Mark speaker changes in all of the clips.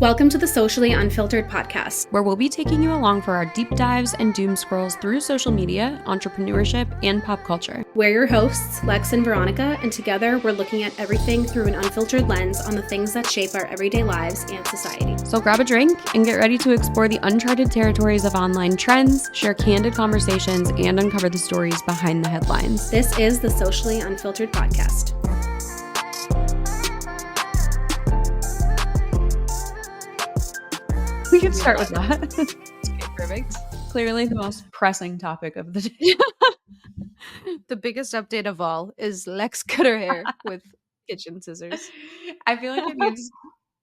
Speaker 1: Welcome to the Socially Unfiltered podcast,
Speaker 2: where we'll be taking you along for our deep dives and doom scrolls through social media, entrepreneurship, and pop culture.
Speaker 1: We're your hosts, Lex and Veronica, and together we're looking at everything through an unfiltered lens on the things that shape our everyday lives and society.
Speaker 2: So grab a drink and get ready to explore the uncharted territories of online trends, share candid conversations, and uncover the stories behind the headlines.
Speaker 1: This is the Socially Unfiltered podcast.
Speaker 2: We can start with that.
Speaker 1: Okay, perfect.
Speaker 2: Clearly the most pressing topic of the day.
Speaker 3: The biggest update of all is Lex cut her hair with kitchen scissors.
Speaker 2: I feel like it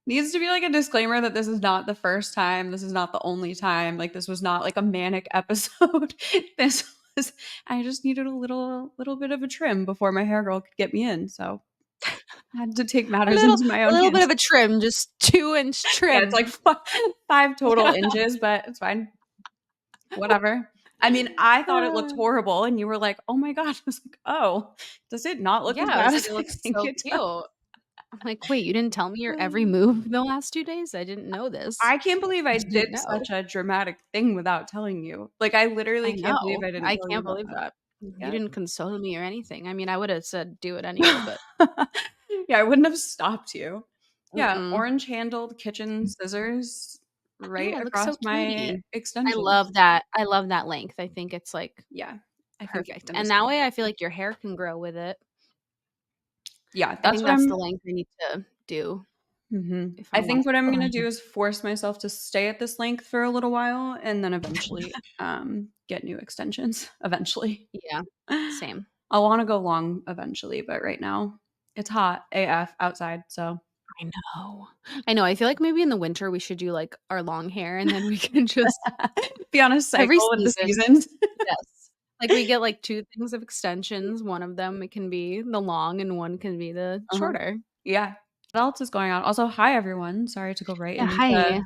Speaker 2: needs to be like a disclaimer that this is not the first time. This is not the only time. Like, this was not like a manic episode. I just needed a little bit of a trim before my hair girl could get me in. So I had to take matters into my own hands.
Speaker 3: A little bit of a trim, just 2-inch trim.
Speaker 2: Yeah, it's like 5 total inches, but it's fine. Whatever. I mean, I thought it looked horrible, and you were like, "Oh my god!" I was like, "Oh, does it not look as bad as
Speaker 3: it looks
Speaker 2: I think
Speaker 3: so
Speaker 2: it
Speaker 3: cute."
Speaker 2: does?
Speaker 3: I'm like, wait, you didn't tell me your every move the last 2 days? I didn't know this.
Speaker 2: I can't believe I
Speaker 3: didn't
Speaker 2: did
Speaker 3: know.
Speaker 2: such a dramatic thing without telling you. Like, I literally can't believe I didn't.
Speaker 3: I
Speaker 2: tell you
Speaker 3: can't
Speaker 2: about
Speaker 3: believe that.
Speaker 2: Yeah.
Speaker 3: You didn't console me or anything. I mean, I would have said do it anyway, but
Speaker 2: yeah, I wouldn't have stopped you. Yeah,
Speaker 3: Mm-mm.
Speaker 2: orange-handled kitchen scissors right
Speaker 3: it looks
Speaker 2: across
Speaker 3: so
Speaker 2: my
Speaker 3: cutie.
Speaker 2: extensions.
Speaker 3: I love that. I love that length. I think it's like
Speaker 2: I think
Speaker 3: perfect. And that way I feel like your hair can grow with it.
Speaker 2: Yeah,
Speaker 3: I think that's the length I need to do.
Speaker 2: Mm-hmm. I think what I'm going to do is force myself to stay at this length for a little while and then eventually get new extensions eventually.
Speaker 3: Yeah, same.
Speaker 2: I want to go long eventually, but right now it's hot AF outside, so.
Speaker 3: I know. I feel like maybe in the winter we should do like our long hair and then we can just
Speaker 2: be on a cycle with the seasons.
Speaker 3: Yes. Like we get like 2 things of extensions. One of them, it can be the long and one can be the shorter.
Speaker 2: Yeah. What else is going on? Also, hi everyone. Sorry to go right into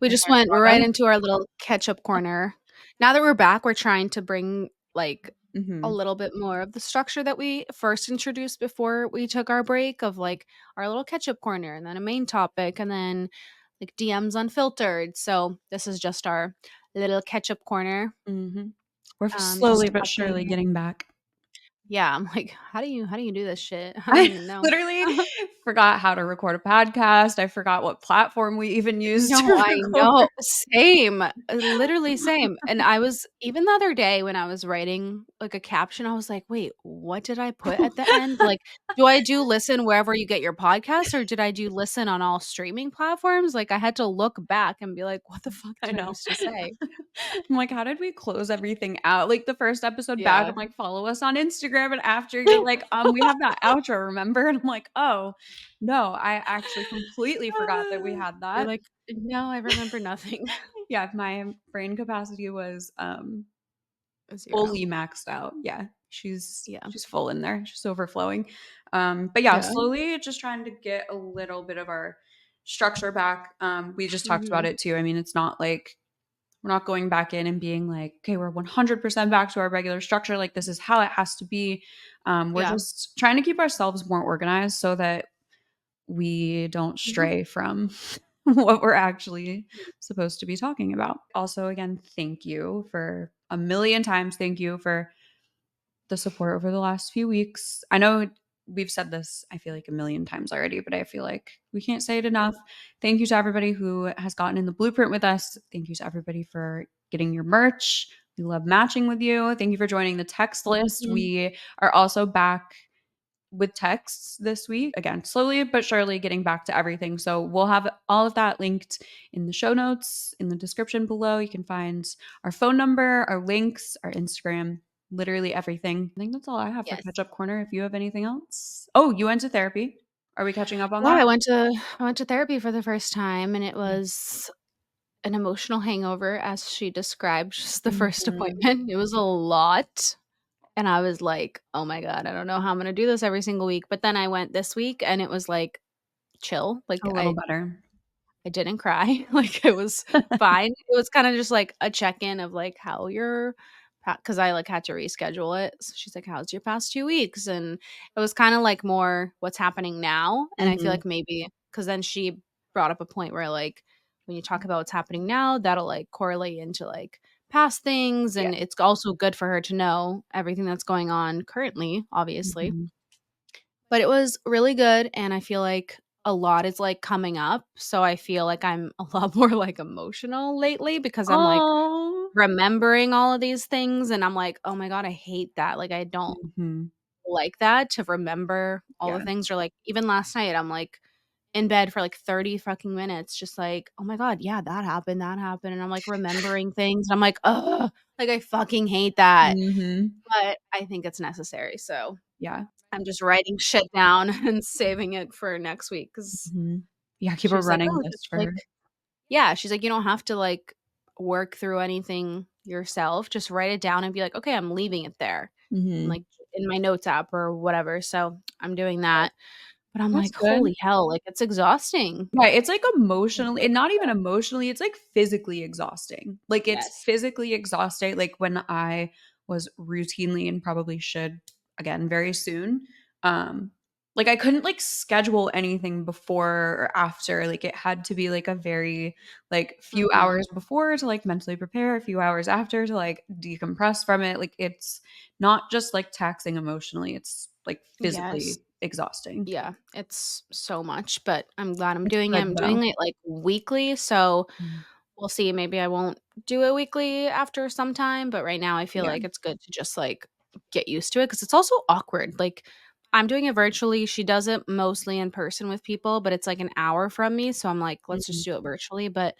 Speaker 3: we just went right into our little catch-up corner. Now that we're back, we're trying to bring like a little bit more of the structure that we first introduced before we took our break, of like our little catch-up corner and then a main topic and then like DMs unfiltered. So this is just our little catch-up corner.
Speaker 2: We're slowly but surely getting back.
Speaker 3: Yeah, I'm like, how do you do this shit? I don't even know.
Speaker 2: Literally forgot how to record a podcast. I forgot what platform we even used.
Speaker 3: No, I know. Same. Literally same. And I was, even the other day when I was writing like a caption, I was like, wait, what did I put at the end? Like, do I do listen wherever you get your podcast, or did I do listen on all streaming platforms? Like, I had to look back and be like, what the fuck did I used to say?
Speaker 2: I'm like, how did we close everything out? Like the first episode back, I'm like, follow us on Instagram. And after you're like, we have that outro, remember? And I'm like, oh no, I actually completely forgot that we had that.
Speaker 3: You're like, no, I remember nothing.
Speaker 2: Yeah, my brain capacity was fully maxed out. Yeah, she's full in there. She's overflowing. But yeah, slowly just trying to get a little bit of our structure back. We just talked about it too. I mean, it's not like we're not going back in and being like, okay, we're 100% back to our regular structure. Like, this is how it has to be. We're just trying to keep ourselves more organized so that we don't stray from what we're actually supposed to be talking about. Also, again, thank you for a million times. Thank you for the support over the last few weeks. I know we've said this, I feel like, a million times already, but I feel like we can't say it enough. Thank you to everybody who has gotten in the blueprint with us. Thank you to everybody for getting your merch. We love matching with you. Thank you for joining the text list. We are also back with texts this week. Again, slowly but surely getting back to everything. So we'll have all of that linked in the show notes, in the description below. You can find our phone number, our links, our Instagram, literally everything. I think that's all I have for Catch Up Corner. If you have anything else. Oh, you went to therapy. Are we catching up on that?
Speaker 3: I went to therapy for the first time, and it was an emotional hangover, as she described, just the first appointment. It was a lot. And I was like, oh my God, I don't know how I'm going to do this every single week. But then I went this week and it was like chill. Like
Speaker 2: a little better.
Speaker 3: I didn't cry. Like it was fine. It was kind of just like a check-in of like how you're, because I like had to reschedule it. So she's like, how's your past 2 weeks? And it was kind of like more what's happening now. And I feel like maybe because then she brought up a point where like when you talk about what's happening now, that'll like correlate into like past things, and it's also good for her to know everything that's going on currently, obviously. But it was really good, and I feel like a lot is like coming up, so I feel like I'm a lot more like emotional lately because I'm like remembering all of these things, and I'm like, oh my god, I hate that. Like I don't like that, to remember all the things. Or like even last night I'm like in bed for like 30 fucking minutes just like, oh my god, yeah, that happened, and I'm like remembering things, and I'm like, ugh, like I fucking hate that. But I think it's necessary, so
Speaker 2: yeah,
Speaker 3: I'm just writing shit down and saving it for next week because
Speaker 2: keep a running list for
Speaker 3: like,
Speaker 2: her.
Speaker 3: Yeah, she's like, you don't have to like work through anything yourself, just write it down and be like, okay, I'm leaving it there, like in my notes app or whatever. So I'm doing that. But I'm
Speaker 2: That's
Speaker 3: like,
Speaker 2: good.
Speaker 3: holy hell, like it's exhausting.
Speaker 2: Yeah, it's like emotionally, and not even emotionally, it's like physically exhausting. Like it's physically exhausting. Like when I was routinely, and probably should again very soon, like I couldn't like schedule anything before or after. Like it had to be like a very like few hours before to like mentally prepare, a few hours after to like decompress from it. Like it's not just like taxing emotionally, it's like physically exhausting.
Speaker 3: Yeah, it's so much, but I'm glad I'm
Speaker 2: It's
Speaker 3: doing it.
Speaker 2: good
Speaker 3: I'm
Speaker 2: though.
Speaker 3: doing it like weekly, so we'll see. Maybe I won't do it weekly after some time, but right now I feel like it's good to just like get used to it because it's also awkward. Like I'm doing it virtually. She does it mostly in person with people, but it's like an hour from me, so I'm like, let's just do it virtually. But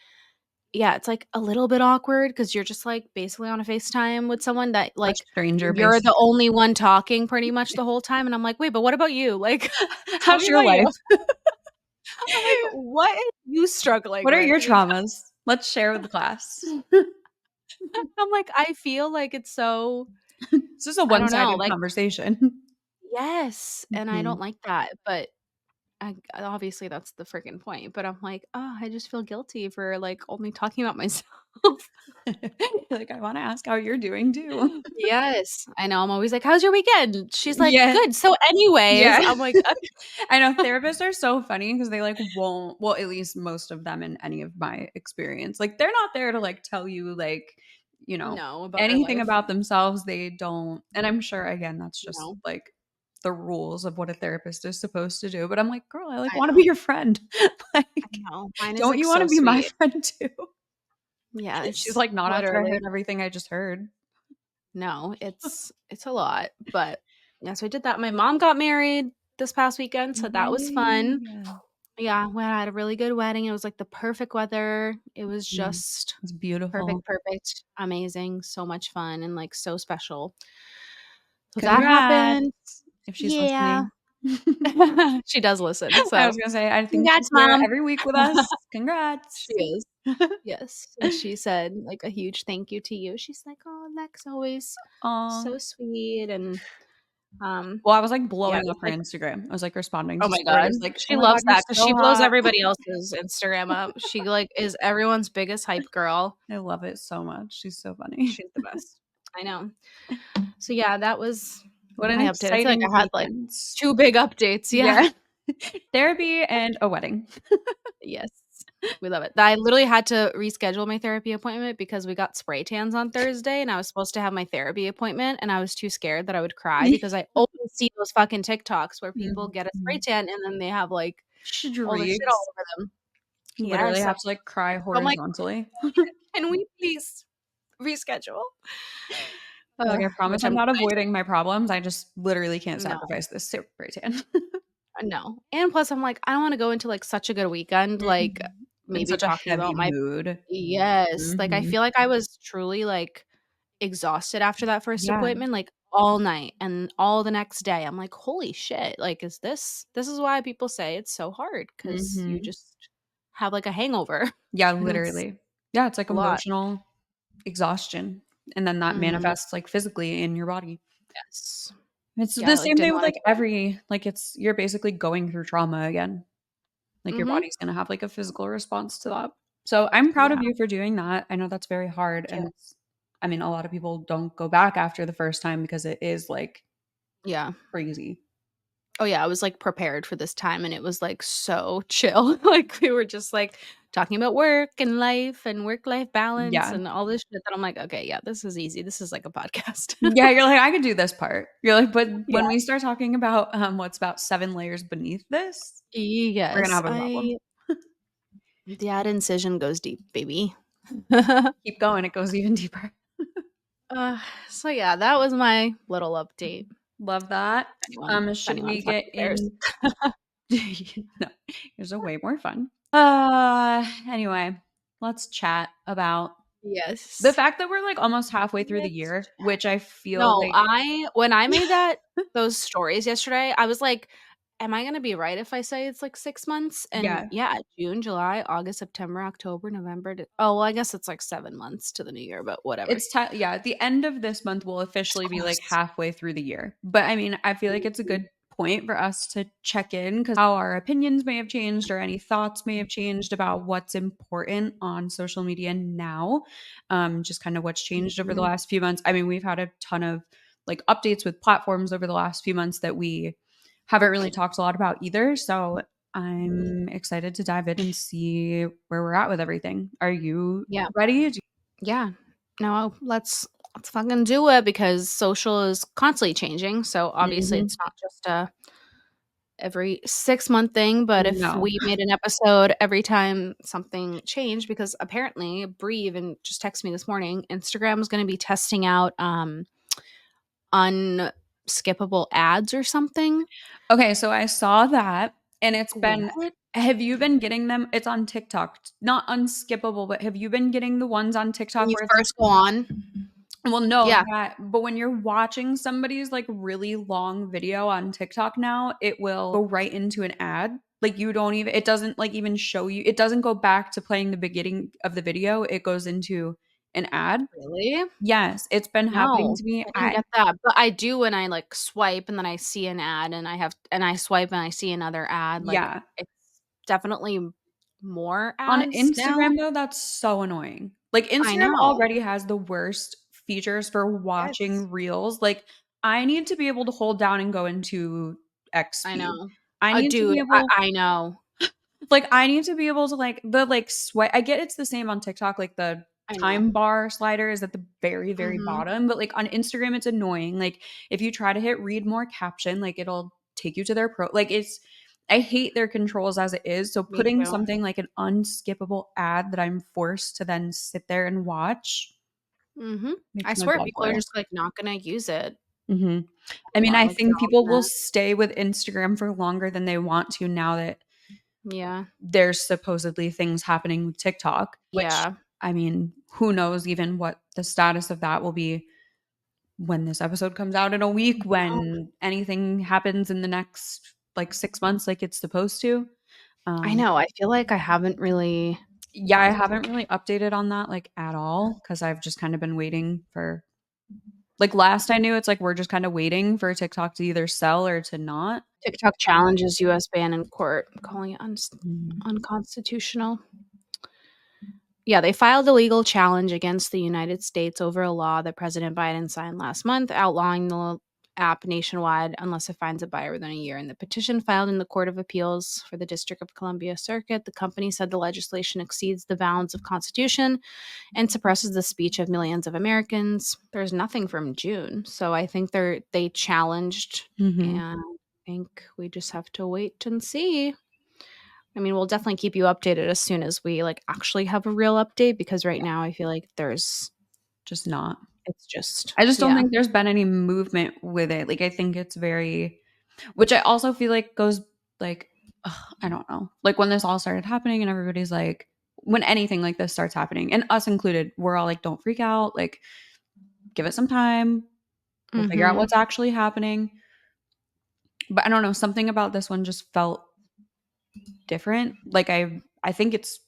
Speaker 3: yeah, it's like a little bit awkward because you're just like basically on a FaceTime with someone that
Speaker 2: A
Speaker 3: like
Speaker 2: stranger,
Speaker 3: you're the
Speaker 2: basically.
Speaker 3: only one talking pretty much the whole time. And I'm like, wait, but what about you? Like, tell
Speaker 2: How's
Speaker 3: me
Speaker 2: your
Speaker 3: about you.
Speaker 2: life?
Speaker 3: I'm like, what are you struggling
Speaker 2: What are
Speaker 3: with?
Speaker 2: your traumas? Let's share with the class.
Speaker 3: I'm like, I feel like it's so,
Speaker 2: It's just a
Speaker 3: I don't know,
Speaker 2: one-sided
Speaker 3: like,
Speaker 2: conversation.
Speaker 3: yes. And I don't like that. But obviously that's the freaking point. But I'm like, oh, I just feel guilty for like only talking about myself.
Speaker 2: Like, I wanna ask how you're doing too.
Speaker 3: Yes. I know. I'm always like, how's your weekend? She's like,
Speaker 2: Yeah.
Speaker 3: good. So, anyways,
Speaker 2: Yeah.
Speaker 3: I'm like,
Speaker 2: I know therapists are so funny because they like won't, well, at least most of them in any of my experience, like they're not there to like tell you like,
Speaker 3: no, about their
Speaker 2: anything
Speaker 3: life.
Speaker 2: about themselves. They don't. And I'm sure again, that's just
Speaker 3: No,
Speaker 2: like the rules of what a therapist is supposed to do. But I'm like, girl, I like
Speaker 3: I
Speaker 2: want to
Speaker 3: know.
Speaker 2: be your friend. Like,
Speaker 3: I know. Mine is
Speaker 2: don't
Speaker 3: like
Speaker 2: you want
Speaker 3: so
Speaker 2: to be my
Speaker 3: sweet.
Speaker 2: friend too?
Speaker 3: Yeah,
Speaker 2: She's
Speaker 3: it's
Speaker 2: like, not after I
Speaker 3: literally
Speaker 2: heard everything I just heard.
Speaker 3: no, it's a lot. But yeah, so I did that. My mom got married this past weekend, so that was fun.
Speaker 2: Yeah.
Speaker 3: Yeah, we had a really good wedding. It was like the perfect weather. It was just
Speaker 2: It's beautiful.
Speaker 3: perfect, amazing, so much fun and like so special. So that
Speaker 2: Congrats
Speaker 3: happened.
Speaker 2: if she's
Speaker 3: Yeah.
Speaker 2: listening.
Speaker 3: She does listen.
Speaker 2: I was
Speaker 3: So
Speaker 2: gonna say, I think she's
Speaker 3: congrats,
Speaker 2: here
Speaker 3: mom.
Speaker 2: every week with us.
Speaker 3: She
Speaker 2: Congrats.
Speaker 3: is. Yes. And she said like a huge thank you to you. She's like, "Oh, Lex always
Speaker 2: Aw.
Speaker 3: so sweet." And
Speaker 2: Well, I was like
Speaker 3: yeah, it
Speaker 2: blowing
Speaker 3: was
Speaker 2: up her
Speaker 3: like,
Speaker 2: Instagram. I was like responding
Speaker 3: oh
Speaker 2: to
Speaker 3: my god.
Speaker 2: stories like,
Speaker 3: She
Speaker 2: "Oh my god,
Speaker 3: loves
Speaker 2: you're
Speaker 3: that because
Speaker 2: so
Speaker 3: she blows
Speaker 2: hot."
Speaker 3: everybody else's Instagram up. She like is everyone's biggest hype girl.
Speaker 2: I love it so much. She's so funny.
Speaker 3: She's the best. I know. So yeah, that was
Speaker 2: What an
Speaker 3: my update. I feel like
Speaker 2: exciting
Speaker 3: I had like
Speaker 2: weekend.
Speaker 3: 2 big updates. Yeah.
Speaker 2: Yeah. Therapy and a wedding.
Speaker 3: Yes. We love it. I literally had to reschedule my therapy appointment because we got spray tans on Thursday and I was supposed to have my therapy appointment and I was too scared that I would cry because I always see those fucking TikToks where people get a spray
Speaker 2: Mhm.
Speaker 3: tan and then they have like all the shit all
Speaker 2: Streaks.
Speaker 3: over them.
Speaker 2: Literally
Speaker 3: Yes.
Speaker 2: have to like cry
Speaker 3: I'm like,
Speaker 2: horizontally.
Speaker 3: can we please reschedule?
Speaker 2: Like, I promise
Speaker 3: Which
Speaker 2: I'm
Speaker 3: I'm
Speaker 2: not
Speaker 3: glad.
Speaker 2: avoiding my problems. I just literally can't
Speaker 3: No,
Speaker 2: sacrifice this spray tan.
Speaker 3: no. And plus I'm like, I don't want to go into like such a good weekend, like
Speaker 2: Mhm. In
Speaker 3: maybe
Speaker 2: such a
Speaker 3: talking
Speaker 2: heavy
Speaker 3: about my
Speaker 2: mood.
Speaker 3: yes. Like I
Speaker 2: Mhm.
Speaker 3: feel like I was truly like exhausted after that first
Speaker 2: Yeah.
Speaker 3: appointment, like all night and all the next day. I'm like, holy shit. Like, this is why people say it's so hard because you
Speaker 2: Mhm.
Speaker 3: just have like a hangover.
Speaker 2: Yeah,
Speaker 3: And it's
Speaker 2: literally. Yeah, it's like
Speaker 3: a lot.
Speaker 2: emotional exhaustion, and then that
Speaker 3: Mhm.
Speaker 2: manifests, like, physically in your body.
Speaker 3: Yes.
Speaker 2: It's
Speaker 3: Yeah,
Speaker 2: the
Speaker 3: I like
Speaker 2: same thing
Speaker 3: didn't
Speaker 2: with,
Speaker 3: want to
Speaker 2: like,
Speaker 3: go.
Speaker 2: every like, it's you're basically going through trauma again. Like, your
Speaker 3: Mhm.
Speaker 2: body's gonna have, like, a physical response to that. So, I'm proud of
Speaker 3: Yeah.
Speaker 2: you for doing that. I know that's very hard,
Speaker 3: Yeah.
Speaker 2: and it's I mean, a lot of people don't go back after the first time because it is, like,
Speaker 3: Yeah.
Speaker 2: crazy.
Speaker 3: Oh yeah, I was like prepared for this time and it was like so chill. Like we were just like talking about work and life and work-life balance
Speaker 2: Yeah.
Speaker 3: and all this shit that I'm like, okay, yeah, this is easy. This is like a podcast.
Speaker 2: Yeah, you're like, I could do this part. You're like, but
Speaker 3: Yeah.
Speaker 2: when we start talking about what's about 7 layers beneath this, we're gonna
Speaker 3: Yes,
Speaker 2: have a problem.
Speaker 3: the ad incision goes deep, baby.
Speaker 2: Keep going, it goes even deeper.
Speaker 3: So yeah, that was my little update.
Speaker 2: Love that.
Speaker 3: If
Speaker 2: Should we
Speaker 3: anyone
Speaker 2: get
Speaker 3: cares.
Speaker 2: in? No, yours are way more fun. Anyway, let's chat about the
Speaker 3: Yes.
Speaker 2: fact that we're like almost halfway through the year, which I feel
Speaker 3: No,
Speaker 2: like
Speaker 3: when I made those stories yesterday, I was like, am I gonna be right if I say it's like 6 months? And
Speaker 2: yeah,
Speaker 3: yeah, June, July, August, September, October, November. Oh, well, I guess it's like 7 months to the new year, but whatever.
Speaker 2: yeah, at the end of this month will officially be like
Speaker 3: Close.
Speaker 2: halfway through the year. But I mean, I feel like it's a good point for us to check in because how our opinions may have changed or any thoughts may have changed about what's important on social media now. Just kind of what's changed over the
Speaker 3: Mhm.
Speaker 2: last few months. I mean, we've had a ton of like updates with platforms over the last few months that we haven't really talked a lot about either. So I'm excited to dive in and see where we're at with everything. Are you
Speaker 3: Yeah.
Speaker 2: ready?
Speaker 3: Yeah. No, let's fucking do it because social is constantly changing. So obviously
Speaker 2: Mhm.
Speaker 3: it's not just a every 6-month thing, but if
Speaker 2: No.
Speaker 3: we made an episode every time something changed, because apparently Bree even just texted me this morning, Instagram is going to be testing out unskippable ads or something.
Speaker 2: Okay, so I saw that and it's been
Speaker 3: What?
Speaker 2: have you been getting them? It's on TikTok. Not unskippable, but have you been getting the ones on
Speaker 3: When
Speaker 2: TikTok
Speaker 3: you
Speaker 2: where it's like
Speaker 3: first go on?
Speaker 2: well, no,
Speaker 3: Yeah,
Speaker 2: that but when you're watching somebody's like really long video on TikTok now, it will go right into an ad. Like you don't even it doesn't like even show you. It doesn't go back to playing the beginning of the video. It goes into an ad.
Speaker 3: really?
Speaker 2: Yes, it's been happening
Speaker 3: No,
Speaker 2: to me.
Speaker 3: I didn't get that. But I do when I like swipe and then I see an ad and I swipe and I see another ad. Like
Speaker 2: Yeah.
Speaker 3: it's definitely more
Speaker 2: On
Speaker 3: ads now.
Speaker 2: Instagram, though, that's so annoying. Like,
Speaker 3: I
Speaker 2: Instagram
Speaker 3: know.
Speaker 2: already has the worst features for
Speaker 3: Yes.
Speaker 2: watching reels. Like, I need to be able to hold down and go into X
Speaker 3: I
Speaker 2: feed.
Speaker 3: know.
Speaker 2: I need to
Speaker 3: Dude,
Speaker 2: be able
Speaker 3: I know.
Speaker 2: I need to be able to, like the, like, swipe I get it's the same on TikTok, like, the
Speaker 3: I know.
Speaker 2: time bar slider is at the very, very
Speaker 3: Mhm.
Speaker 2: bottom, but, like, on Instagram, it's annoying. Like, if you try to hit read more caption, like, it'll take you to their it's I hate their controls as it is, so
Speaker 3: Me
Speaker 2: putting
Speaker 3: too.
Speaker 2: something like an unskippable ad that I'm forced to then sit there and watch
Speaker 3: Mhm. I
Speaker 2: makes my
Speaker 3: swear
Speaker 2: blood
Speaker 3: people are
Speaker 2: boil.
Speaker 3: just, like, not gonna use it
Speaker 2: Mhm. I mean,
Speaker 3: anymore,
Speaker 2: I
Speaker 3: like, they're
Speaker 2: think
Speaker 3: all
Speaker 2: people will
Speaker 3: gonna
Speaker 2: stay with Instagram for longer than they want to now that
Speaker 3: yeah.
Speaker 2: there's supposedly things happening with TikTok, which,
Speaker 3: Yeah.
Speaker 2: I mean, who knows even what the status of that will be when this episode comes out in a week,
Speaker 3: No.
Speaker 2: when anything happens in the next, like, 6 months like it's supposed to.
Speaker 3: I
Speaker 2: Um,
Speaker 3: know, I feel like I haven't really
Speaker 2: yeah, I haven't really updated on that, like, at all because 'cause I've just kinda been waiting for like, last I knew, it's like we're just kinda waiting for TikTok to either sell or to not.
Speaker 3: TikTok challenges US ban in court, calling it
Speaker 2: Mhm.
Speaker 3: unconstitutional. Yeah, they filed a legal challenge against the United States over a law that President Biden signed last month outlawing the app nationwide unless it finds a buyer within a year. In the petition filed in the Court of Appeals for the District of Columbia Circuit, the company said the legislation exceeds the bounds of Constitution and suppresses the speech of millions of Americans. There's nothing from June, so I think they challenged,
Speaker 2: Mhm.
Speaker 3: and I think we just have to wait and see. I mean, we'll definitely keep you updated as soon as we like actually have a real update because right
Speaker 2: Yeah,
Speaker 3: now I feel like there's
Speaker 2: just not.
Speaker 3: it's just
Speaker 2: I just don't
Speaker 3: yeah.
Speaker 2: think there's been any movement with it. Like, I think it's very which I also feel like goes, like, I don't know. Like, when this all started happening and everybody's like when anything like this starts happening, and us included, we're all like, "Don't freak out, like, give it some time. We'll figure out
Speaker 3: Mhm.
Speaker 2: what's actually happening." But I don't know, something about this one just felt different. Like, I think it's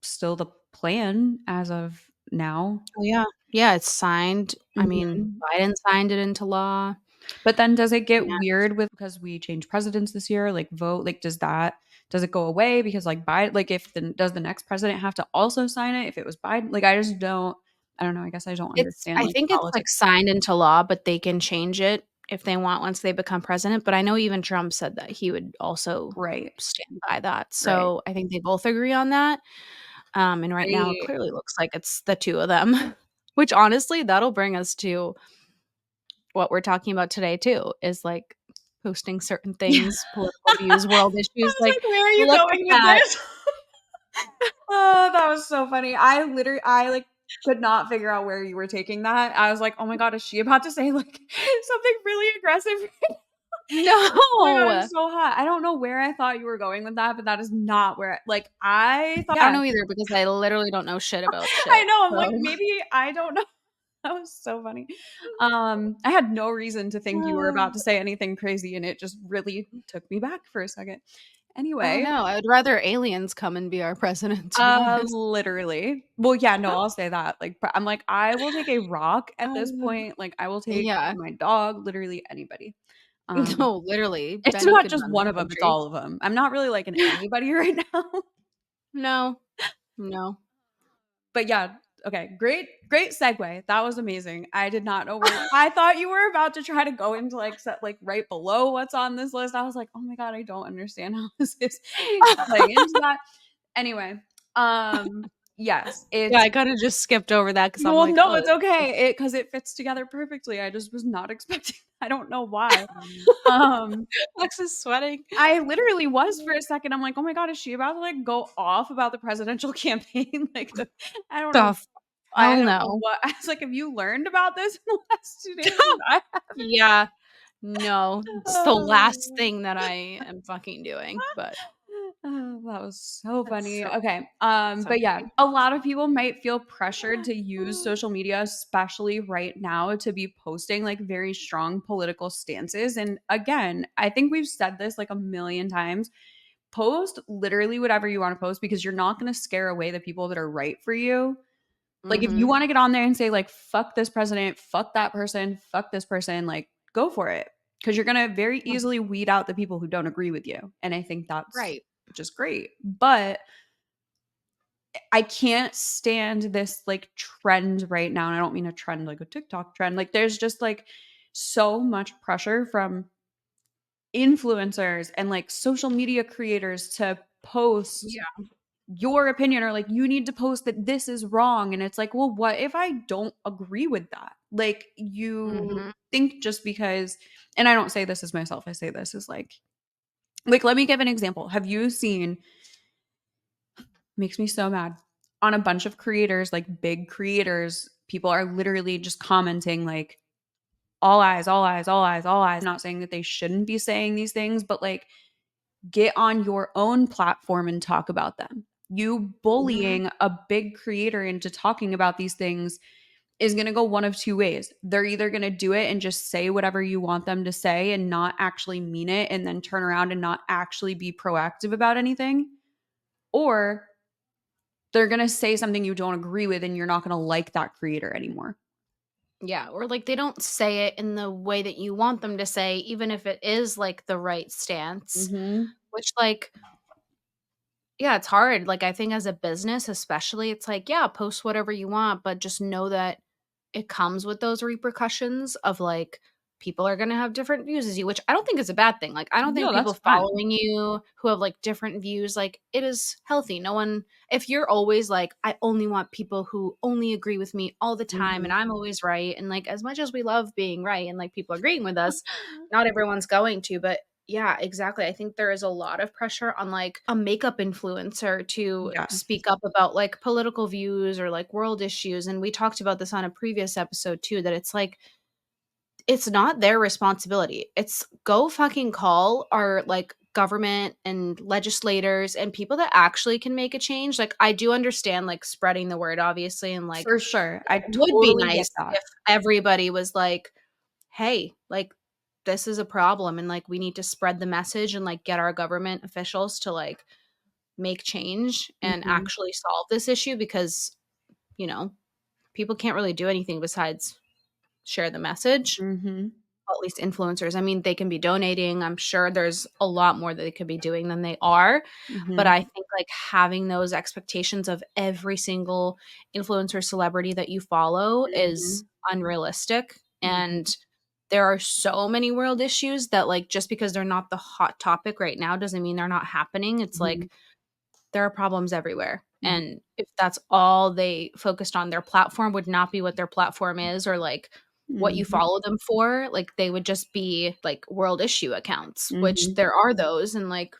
Speaker 2: still the plan as of now.
Speaker 3: Oh, yeah. Yeah, it's signed. I mean,
Speaker 2: Mhm.
Speaker 3: Biden signed it into law.
Speaker 2: But then does it get
Speaker 3: Yeah.
Speaker 2: weird with because we changed presidents this year, like, vote, like, does it go away because, like, Biden like, if the does the next president have to also sign it if it was Biden? Like, I don't know, I guess I don't understand,
Speaker 3: I
Speaker 2: like,
Speaker 3: think it's, like,
Speaker 2: politics.
Speaker 3: signed into law, but they can change it if they want once they become president. But I know even Trump said that he would also stand by that. So I think they both agree on that. And right now it clearly looks like it's the two of them, which honestly, that'll bring us to what we're talking about today too, is like posting certain things, political views, world issues. Like,
Speaker 2: where are you going with this? Oh, that was so funny. I like could not figure out where you were taking that. I was like, oh my God, is she about to say like something really aggressive?
Speaker 3: No.
Speaker 2: Oh my God, I'm so hot. I don't know where I thought you were going with that, but that is not where I thought.
Speaker 3: I don't know either, because I literally don't know shit about shit.
Speaker 2: I know. I'm like, maybe I don't know. That was so funny. I had no reason to think you were about to say anything crazy, and it just really took me back for a second. Anyway.
Speaker 3: No, I would rather aliens come and be our president.
Speaker 2: Literally. Well, yeah, no, I'll say that. Like, I'm like, I will take a rock at this point. Like, I will take my dog, literally anybody.
Speaker 3: No, literally.
Speaker 2: It's not just one of them, it's all of them. I'm not really like an anybody right
Speaker 3: now. No.
Speaker 2: But yeah, okay. Great segue. That was amazing. I did not know where I thought you were about to try to go into like set like right below what's on this list. I was like, oh my God, I don't understand how this is playing into that. Anyway, yes,
Speaker 3: yeah, I kind of just skipped over that because I'm like,
Speaker 2: no, it's okay. Because it fits together perfectly. I just was not expecting. I don't know why.
Speaker 3: Lex is sweating.
Speaker 2: I literally was for a second. I'm like, oh my God, is she about to like go off about the presidential campaign? Like, I don't know.
Speaker 3: I don't know
Speaker 2: what. I was like, have you learned about this in the last 2 days?
Speaker 3: Yeah. No, it's the last thing that I am fucking doing, but
Speaker 2: that was so funny. Okay. But yeah, a lot of people might feel pressured to use social media, especially right now, to be posting like very strong political stances. And again, I think we've said this like a million times. Post literally whatever you want to post, because you're not going to scare away the people that are right for you. Like, if you want to get on there and say like, fuck this president, fuck that person, fuck this person, like, go for it. Because you're going to very easily weed out the people who don't agree with you. And I think that's just great. But I can't stand this like trend right now. And I don't mean a trend like a TikTok trend. Like, there's just like so much pressure from influencers and like social media creators to post your opinion, or like, you need to post that this is wrong. And it's like, well, what if I don't agree with that? Like, you think just because, and I don't say this as myself, I say this as like, let me give an example. Have you seen, makes me so mad, on a bunch of creators, like big creators, people are literally just commenting like, all eyes, all eyes, all eyes, all eyes. Not saying that they shouldn't be saying these things, but like, get on your own platform and talk about them. You bullying a big creator into talking about these things is going to go one of two ways. They're either going to do it and just say whatever you want them to say and not actually mean it, and then turn around and not actually be proactive about anything. Or they're going to say something you don't agree with and you're not going to like that creator anymore.
Speaker 3: Yeah, or like they don't say it in the way that you want them to say, even if it is like the right stance, which like, yeah, it's hard. Like, I think as a business, especially, it's like, yeah, post whatever you want, but just know that it comes with those repercussions of like, people are going to have different views as you, which I don't think is a bad thing. Like, I don't think people following you who have like different views, like, it is healthy. No one, if you're always like, I only want people who only agree with me all the time and I'm always right. And like, as much as we love being right and like people agreeing with us, not everyone's going to, but yeah, exactly. I think there is a lot of pressure on like a makeup influencer to speak up about like political views or like world issues. And we talked about this on a previous episode too, that it's like, it's not their responsibility. It's go fucking call our like government and legislators and people that actually can make a change. Like, I do understand like spreading the word, obviously, and like,
Speaker 2: for sure,
Speaker 3: it would be nice if everybody was like, hey, like, this is a problem and like we need to spread the message and like get our government officials to like make change and actually solve this issue, because, you know, people can't really do anything besides share the message. At least influencers. I mean, they can be donating. I'm sure there's a lot more that they could be doing than they are. But I think like having those expectations of every single influencer celebrity that you follow is unrealistic. And there are so many world issues that like just because they're not the hot topic right now doesn't mean they're not happening. It's like there are problems everywhere. And if that's all they focused on, their platform would not be what their platform is, or like what you follow them for. Like they would just be like world issue accounts, which there are those, and like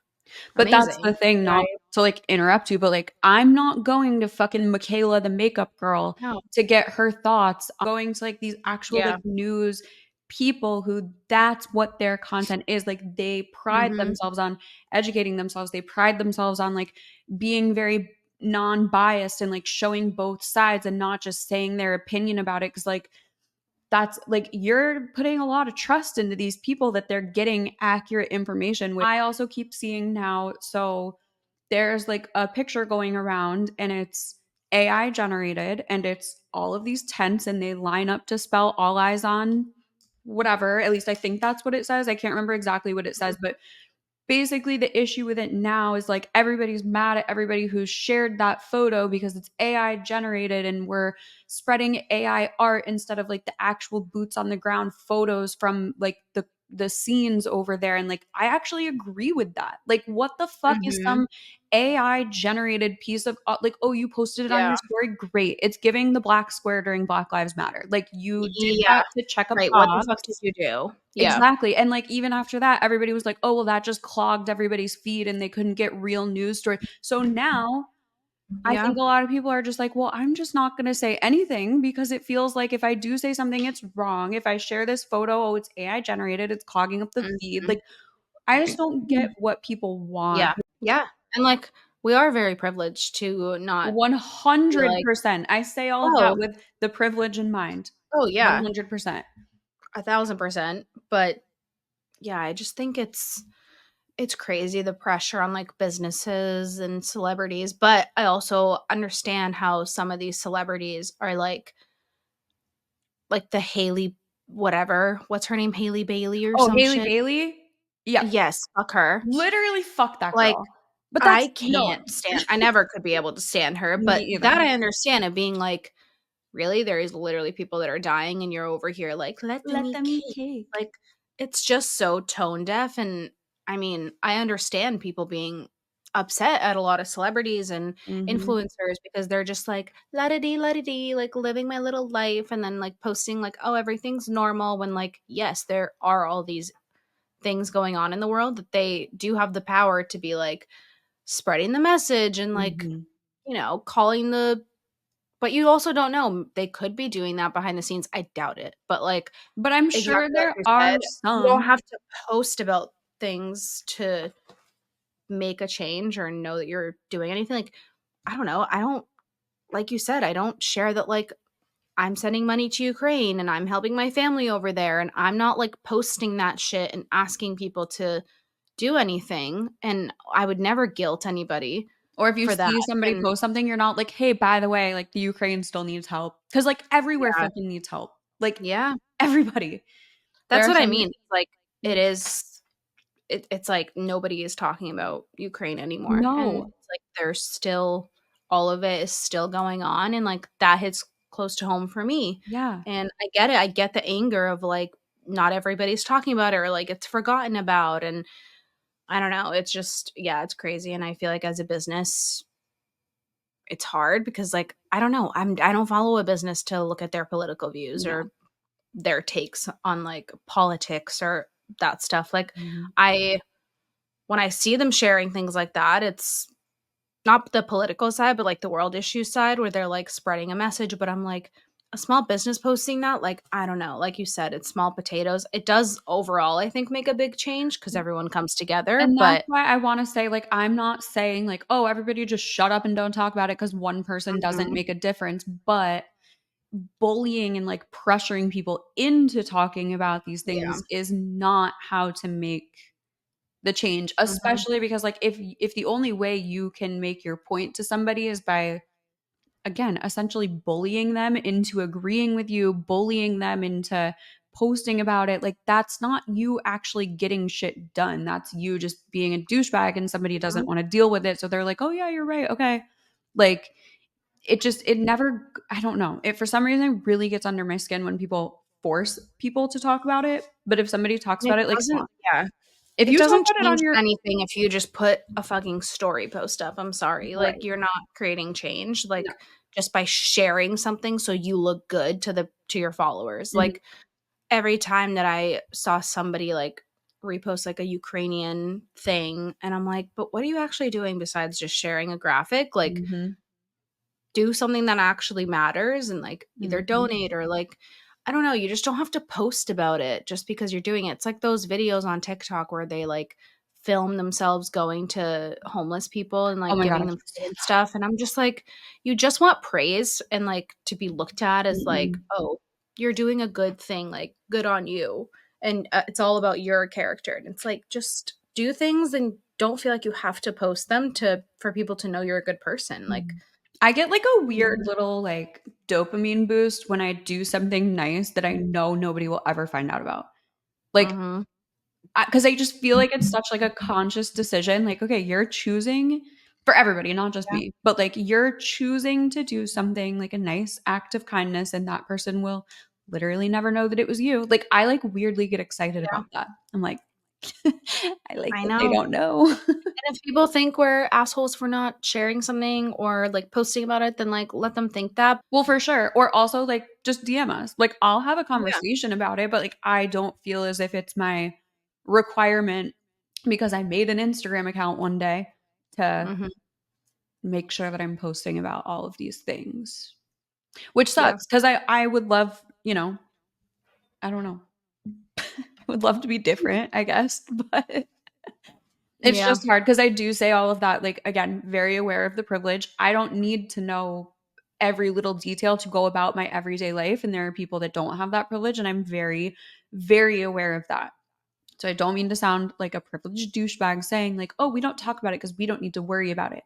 Speaker 2: but
Speaker 3: amazing.
Speaker 2: That's the thing, not to like interrupt you, but like I'm not going to fucking Michaela the makeup girl to get her thoughts. I'm going to like these actual like news people who that's what their content is. Like they pride themselves on educating themselves. They pride themselves on like being very non-biased and like showing both sides and not just saying their opinion about it. Cause like that's like you're putting a lot of trust into these people that they're getting accurate information. I also keep seeing now, so there's like a picture going around and it's AI generated and it's all of these tents and they line up to spell all eyes on whatever. At least I think that's what it says. I can't remember exactly what it says, but basically the issue with it now is like everybody's mad at everybody who's shared that photo because it's AI generated and we're spreading AI art instead of like the actual boots on the ground photos from like the scenes over there. And like I actually agree with that. Like what the fuck is some AI generated piece of like, oh, you posted it on your story, great, it's giving the black square during Black Lives Matter, like you did that to check a box.
Speaker 3: What the fuck did you do?
Speaker 2: Exactly. And like even after that, everybody was like, oh well, that just clogged everybody's feed and they couldn't get real news story. So now I think a lot of people are just like, well, I'm just not going to say anything because it feels like if I do say something, it's wrong. If I share this photo, oh, it's AI generated, it's clogging up the feed. Like I just don't get what people want.
Speaker 3: Yeah. And like we are very privileged to not
Speaker 2: 100%. I say all of that with the privilege in mind.
Speaker 3: Oh yeah.
Speaker 2: 100%.
Speaker 3: 1,000%. But yeah, I just think it's crazy, the pressure on like businesses and celebrities. But I also understand how some of these celebrities are like the Haley whatever. What's her name? Haley Bailey or some
Speaker 2: Haley
Speaker 3: shit?
Speaker 2: Bailey? Yeah.
Speaker 3: Yes, fuck her.
Speaker 2: Literally fuck that
Speaker 3: like,
Speaker 2: girl. But
Speaker 3: I can't stand. I never could be able to stand her. But that I understand of being like, really, there is literally people that are dying, and you're over here like, let them eat cake. Like, it's just so tone deaf. And I mean, I understand people being upset at a lot of celebrities and influencers because they're just like la-da-dee, like living my little life, and then like posting like, oh, everything's normal, when like, yes, there are all these things going on in the world that they do have the power to be like spreading the message and like, you know, calling the, but you also don't know. They could be doing that behind the scenes. I doubt it. But like,
Speaker 2: but I'm sure there are some.
Speaker 3: You don't have to post about things to make a change or know that you're doing anything. Like, I don't know. I don't, like you said, I don't share that like I'm sending money to Ukraine and I'm helping my family over there. And I'm not like posting that shit and asking people to do anything. And I would never guilt anybody.
Speaker 2: Or if you see somebody post something, you're not like, hey, by the way, like the Ukraine still needs help. Because like everywhere fucking needs help. Like everybody.
Speaker 3: That's what I mean. It's like it is. It's like nobody is talking about Ukraine anymore.
Speaker 2: No.
Speaker 3: And it's like there's still, all of it is still going on. And like that hits close to home for me.
Speaker 2: Yeah.
Speaker 3: And I get it. I get the anger of like not everybody's talking about it, or like it's forgotten about. And I don't know. It's just, yeah, it's crazy. And I feel like as a business, it's hard because like, I don't know. I don't follow a business to look at their political views or their takes on like politics or that stuff. Like when I see them sharing things like that, it's not the political side, but like the world issue side where they're like spreading a message. But I'm like, a small business posting that, like, I don't know, like you said, it's small potatoes. It does overall, I think, make a big change because everyone comes together.
Speaker 2: And that's why I want to say, like, I'm not saying like, oh, everybody just shut up and don't talk about it because one person doesn't make a difference. But bullying and like pressuring people into talking about these things is not how to make the change, especially because like if the only way you can make your point to somebody is by, again, essentially bullying them into agreeing with you, bullying them into posting about it, like that's not you actually getting shit done. That's you just being a douchebag and somebody doesn't want to deal with it, so they're like, oh yeah, you're right, okay. Like it never, I don't know, it for some reason really gets under my skin when people force people to talk about it, but if somebody talks about it, like,
Speaker 3: yeah.
Speaker 2: if you talk about it on your
Speaker 3: anything if you just put a fucking story post up. I'm sorry.
Speaker 2: Right.
Speaker 3: Like, you're not creating change, like, just by sharing something so you look good to your followers.
Speaker 2: Mm-hmm.
Speaker 3: Like, every time that I saw somebody, like, repost, like, a Ukrainian thing, and I'm like, but what are you actually doing besides just sharing a graphic? Like, do something that actually matters and, like, either donate or, like, I don't know, you just don't have to post about it just because you're doing it. It's like those videos on TikTok where they, like, film themselves going to homeless people and, like, giving them food and stuff, and I'm just like, you just want praise and, like, to be looked at as, like, oh, you're doing a good thing, like, good on you, and, it's all about your character, and it's like, just do things and don't feel like you have to post them for people to know you're a good person, like,
Speaker 2: I get, like, a weird little, like, dopamine boost when I do something nice that I know nobody will ever find out about. Like, because I just feel like it's such, like, a conscious decision. Like, okay, you're choosing for everybody, not just me, but, like, you're choosing to do something, like, a nice act of kindness, and that person will literally never know that it was you. Like, I, like, weirdly get excited about that. I'm like, I like that they don't know.
Speaker 3: And if people think we're assholes for not sharing something or, like, posting about it, then, like, let them think that.
Speaker 2: Well, for sure. Or also, like, just DM us. Like, I'll have a conversation about it, but, like, I don't feel as if it's my requirement because I made an Instagram account one day to make sure that I'm posting about all of these things, which sucks because I would love, I don't know. I would love to be different, I guess, but it's just hard because I do say all of that, like, again, very aware of the privilege. I don't need to know every little detail to go about my everyday life, and there are people that don't have that privilege, and I'm very, very aware of that. So I don't mean to sound like a privileged douchebag saying, like, oh, we don't talk about it because we don't need to worry about it.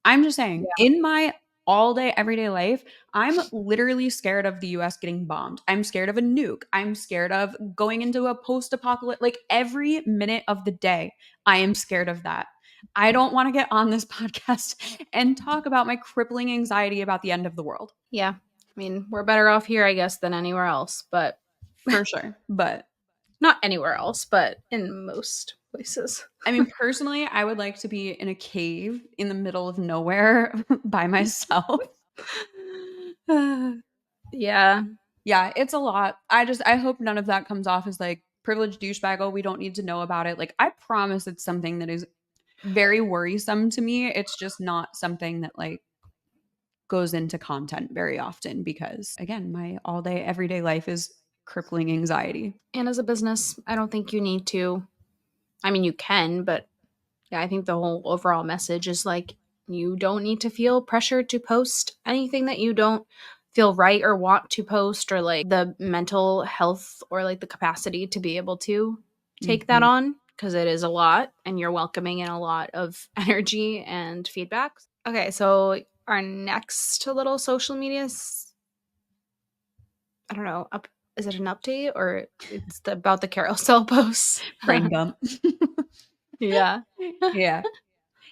Speaker 2: I'm just saying, in my all day, everyday life, I'm literally scared of the US getting bombed. I'm scared of a nuke. I'm scared of going into a post apocalypse. Like, every minute of the day, I am scared of that. I don't want to get on this podcast and talk about my crippling anxiety about the end of the world.
Speaker 3: Yeah. I mean, we're better off here, I guess, than anywhere else, but
Speaker 2: for sure. But
Speaker 3: not anywhere else, but in most places.
Speaker 2: I mean, personally, I would like to be in a cave in the middle of nowhere by myself.
Speaker 3: Yeah.
Speaker 2: Yeah, it's a lot. I hope none of that comes off as, like, privileged douchebag. Oh, we don't need to know about it. Like, I promise it's something that is very worrisome to me. It's just not something that, like, goes into content very often because, again, my all day, everyday life is crippling anxiety.
Speaker 3: And as a business, I don't think you need to. I mean, you can, but yeah, I think the whole overall message is, like, you don't need to feel pressured to post anything that you don't feel right or want to post, or, like, the mental health or, like, the capacity to be able to take that on, because it is a lot and you're welcoming in a lot of energy and feedback. Okay, so our next little social media I don't know, is it an update or it's about the carousel posts?
Speaker 2: Brain dump.
Speaker 3: Yeah.
Speaker 2: Yeah.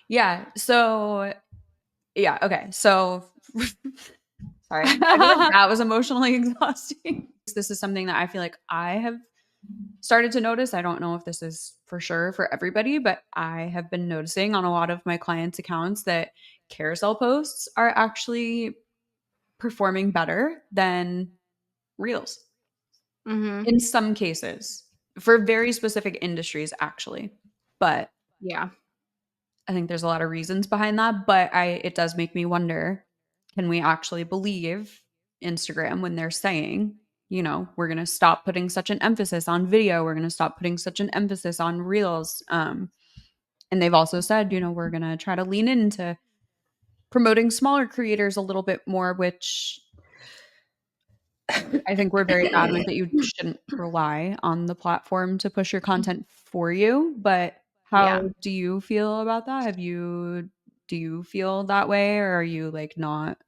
Speaker 2: Yeah. So, yeah. Okay. So, sorry. I feel like that was emotionally exhausting. This is something that I feel like I have started to notice. I don't know if this is for sure for everybody, but I have been noticing on a lot of my clients' accounts that carousel posts are actually performing better than reels. In some cases, for very specific industries, actually. But
Speaker 3: yeah,
Speaker 2: I think there's a lot of reasons behind that. But it does make me wonder, can we actually believe Instagram when they're saying, we're going to stop putting such an emphasis on video. We're going to stop putting such an emphasis on reels. And they've also said, we're going to try to lean into promoting smaller creators a little bit more, which I think we're very adamant that you shouldn't rely on the platform to push your content for you. But how do you feel about that? Do you feel that way, or are you, like, not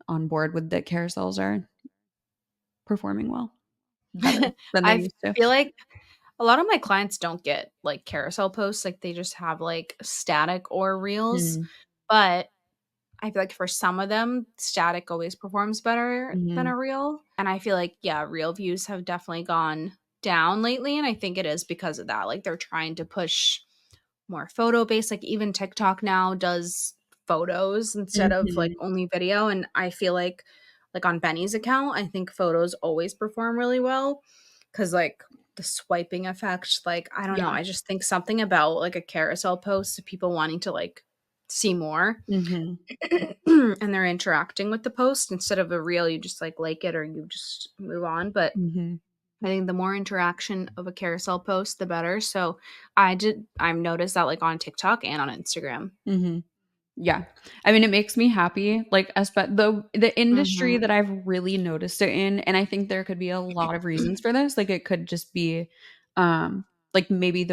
Speaker 2: on board with that carousels are performing well, better than they used to?
Speaker 3: I feel like a lot of my clients don't get, like, carousel posts. Like, they just have, like, static or reels. But I feel like for some of them, static always performs better than a reel. And I feel like, yeah, reel views have definitely gone down lately. And I think it is because of that. Like they're trying to push more photo based. Like even TikTok now does photos instead of like only video. And I feel like on Benny's account, I think photos always perform really well because like the swiping effect, like I don't know, I just think something about like a carousel post, people wanting to like see more and they're interacting with the post instead of a reel, you just like it or you just move on. But I think the more interaction of a carousel post, the better. So I've noticed that like on TikTok and on Instagram.
Speaker 2: Yeah. I mean, it makes me happy. Like, the industry that I've really noticed it in, and I think there could be a lot of reasons for this. Like, it could just be, like maybe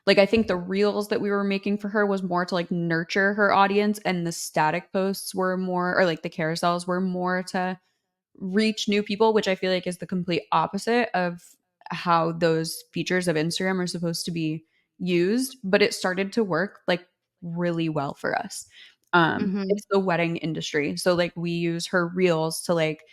Speaker 2: I think the reels that we were making for her was more to like nurture her audience, and the static posts were more, or like the carousels were more to reach new people, which I feel like is the complete opposite of how those features of Instagram are supposed to be used. But it started to work like really well for us. It's the wedding industry. So like we use her reels to like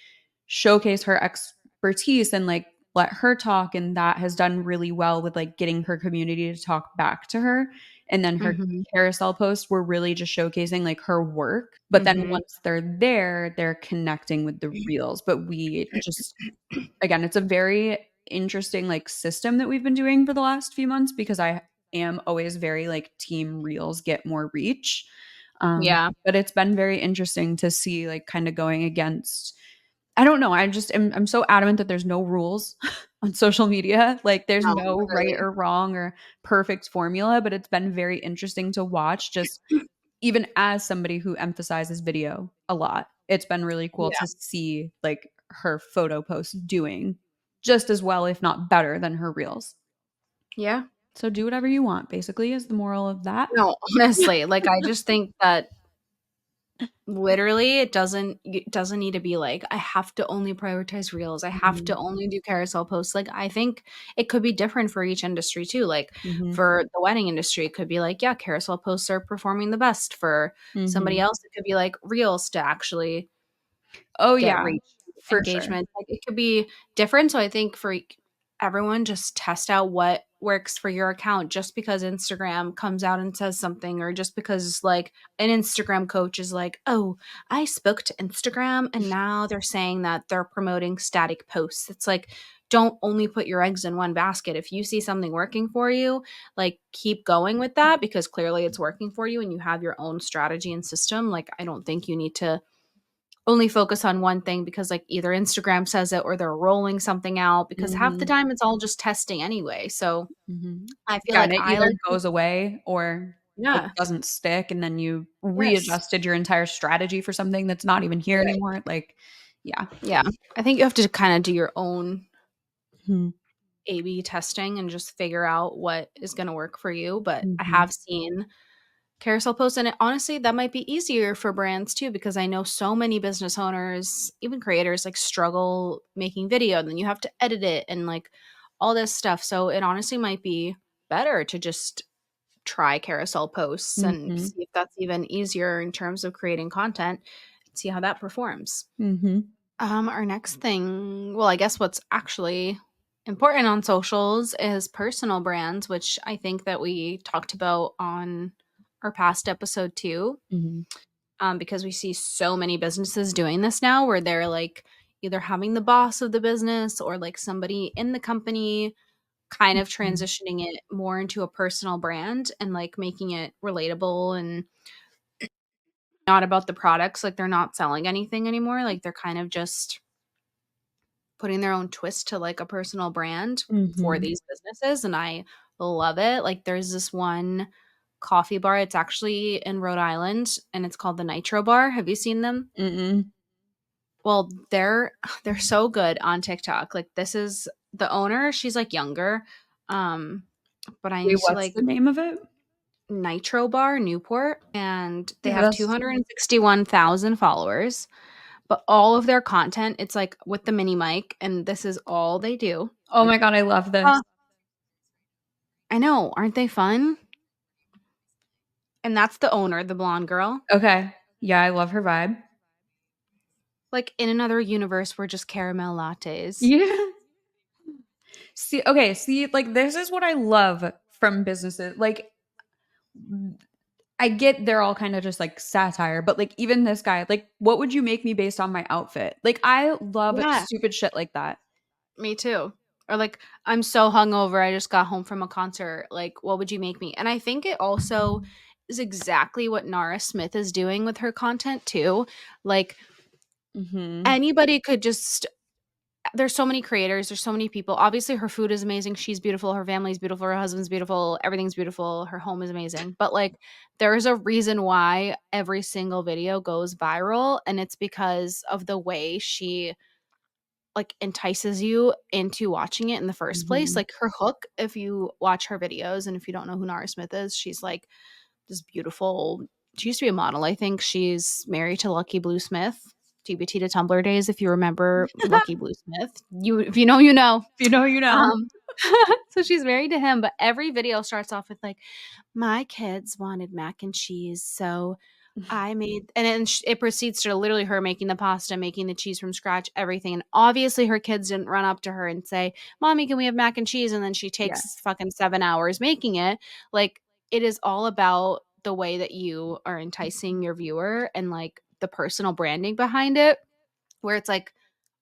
Speaker 2: showcase her expertise and like let her talk, and that has done really well with like getting her community to talk back to her. And then her carousel posts were really just showcasing like her work, but then once they're there, they're connecting with the reels. But we just, again, it's a very interesting like system that we've been doing for the last few months, because I am always very like team reels get more reach. But it's been very interesting to see like kind of going against, I don't know. I'm so adamant that there's no rules on social media. Like there's no right or wrong or perfect formula, but it's been very interesting to watch, just even as somebody who emphasizes video a lot. It's been really cool to see like her photo posts doing just as well, if not better than her reels.
Speaker 3: Yeah.
Speaker 2: So do whatever you want, basically, is the moral of that.
Speaker 3: No, honestly, like I just think that literally it doesn't need to be like I have to only prioritize reels, I have to only do carousel posts. Like I think it could be different for each industry too. Like for the wedding industry, it could be like, yeah, carousel posts are performing the best. For somebody else, it could be like reels to actually get reach,
Speaker 2: for
Speaker 3: engagement. Like it could be different. So I think for everyone, just test out what works for your account. Just because Instagram comes out and says something, or just because like an Instagram coach is like, oh, I spoke to Instagram and now they're saying that they're promoting static posts. It's like, don't only put your eggs in one basket. If you see something working for you, like keep going with that, because clearly it's working for you and you have your own strategy and system. Like I don't think you need to only focus on one thing because like either Instagram says it or they're rolling something out, because half the time it's all just testing anyway. So I feel like
Speaker 2: it
Speaker 3: I
Speaker 2: either
Speaker 3: like
Speaker 2: goes away or it doesn't stick, and then you readjusted your entire strategy for something that's not even here anymore. Like,
Speaker 3: yeah. I think you have to kind of do your own A/B testing and just figure out what is going to work for you. But I have seen carousel posts, and honestly that might be easier for brands too, because I know so many business owners, even creators, like struggle making video, and then you have to edit it and like all this stuff. So it honestly might be better to just try carousel posts and see if that's even easier in terms of creating content, see how that performs. Our next thing, well, I guess what's actually important on socials is personal brands, which I think that we talked about on our past episode too. Because we see so many businesses doing this now, where they're like either having the boss of the business or like somebody in the company kind of transitioning it more into a personal brand and like making it relatable and not about the products. Like they're not selling anything anymore. Like they're kind of just putting their own twist to like a personal brand for these businesses. And I love it. Like there's this one coffee bar. It's actually in Rhode Island and it's called the Nitro Bar. Have you seen them? Well, they're so good on TikTok. Like this is the owner. She's like younger. But I need to
Speaker 2: what's
Speaker 3: like
Speaker 2: the name of it?
Speaker 3: Nitro Bar, Newport, and they have 261,000 followers. But all of their content, it's like with the mini mic, and this is all they do.
Speaker 2: Oh my God, I love this.
Speaker 3: I know, aren't they fun? And that's the owner, the blonde girl.
Speaker 2: Okay. Yeah, I love her vibe.
Speaker 3: Like, in another universe, we're just caramel lattes.
Speaker 2: Yeah. See, like, this is what I love from businesses. Like, I get they're all kind of just like satire, but like even this guy, like, what would you make me based on my outfit? Like, I love
Speaker 3: Yeah.
Speaker 2: stupid shit like that.
Speaker 3: Me too. Or like, I'm so hungover, I just got home from a concert. Like, what would you make me? And I think it also is exactly what Nara Smith is doing with her content too. Like, anybody could just, there's so many creators, there's so many people. Obviously, her food is amazing. She's beautiful. Her family's beautiful. Her husband's beautiful. Everything's beautiful. Her home is amazing. But like, there's a reason why every single video goes viral. And it's because of the way she like entices you into watching it in the first place. Like, her hook, if you watch her videos, and if you don't know who Nara Smith is, she's like this beautiful, she used to be a model. I think she's married to Lucky Blue Smith. TBT to Tumblr days, if you remember Lucky Blue Smith. If you know, you know.
Speaker 2: If you know, you know.
Speaker 3: So she's married to him, but every video starts off with like, my kids wanted mac and cheese, so I made, and then it proceeds to literally her making the pasta, making the cheese from scratch, everything. And obviously her kids didn't run up to her and say, Mommy, can we have mac and cheese? And then she takes fucking 7 hours making it. Like, it is all about the way that you are enticing your viewer and like the personal branding behind it, where it's like,